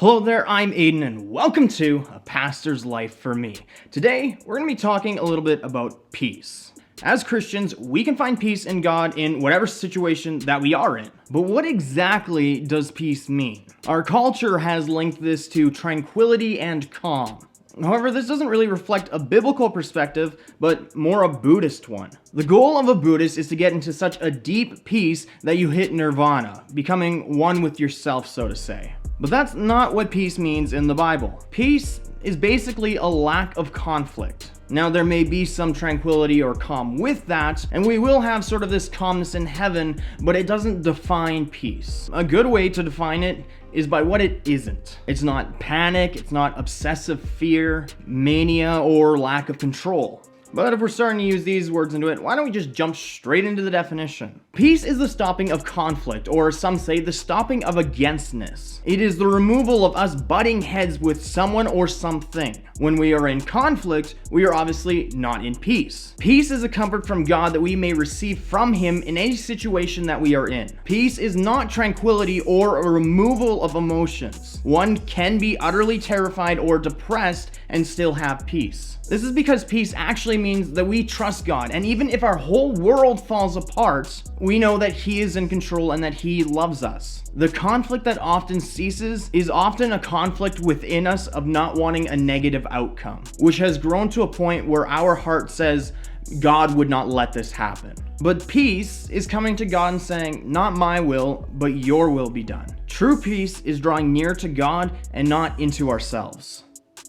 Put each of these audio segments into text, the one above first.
Hello there, I'm Aiden and welcome to A Pastor's Life for Me. Today, we're going to be talking a little bit about peace. As Christians, we can find peace in God in whatever situation that we are in. But what exactly does peace mean? Our culture has linked this to tranquility and calm. However, this doesn't really reflect a biblical perspective, but more a Buddhist one. The goal of a Buddhist is to get into such a deep peace that you hit nirvana, becoming one with yourself, so to say. But that's not what peace means in the Bible. Peace is basically a lack of conflict. Now, there may be some tranquility or calm with that, and we will have sort of this calmness in heaven, but it doesn't define peace. A good way to define it is by what it isn't. It's not panic, it's not obsessive fear, mania, or lack of control. But if we're starting to use these words into it, why don't we just jump straight into the definition? Peace is the stopping of conflict, or some say the stopping of againstness. It is the removal of us butting heads with someone or something. When we are in conflict, we are obviously not in peace. Peace is a comfort from God that we may receive from Him in any situation that we are in. Peace is not tranquility or a removal of emotions. One can be utterly terrified or depressed and still have peace. This is because peace actually means that we trust God, and even if our whole world falls apart, we know that He is in control and that He loves us. The conflict that often ceases is often a conflict within us of not wanting a negative outcome, which has grown to a point where our heart says, God would not let this happen. But peace is coming to God and saying, not my will, but your will be done. True peace is drawing near to God and not into ourselves.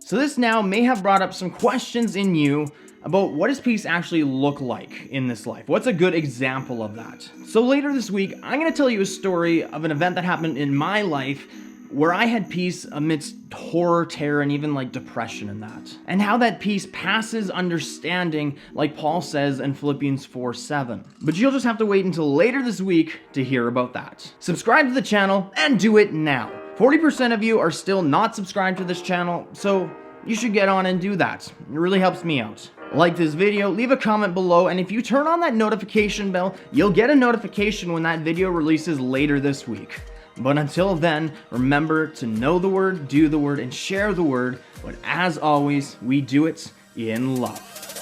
So this now may have brought up some questions in you about what does peace actually look like in this life? What's a good example of that? So later this week, I'm going to tell you a story of an event that happened in my life where I had peace amidst horror, terror, and even like depression in that. And how that peace passes understanding, like Paul says in Philippians 4:7. But you'll just have to wait until later this week to hear about that. Subscribe to the channel and do it now. 40% of you are still not subscribed to this channel, so you should get on and do that. It really helps me out. Like this video, leave a comment below, and if you turn on that notification bell, you'll get a notification when that video releases later this week. But until then, remember to know the word, do the word, and share the word, but as always, we do it in love.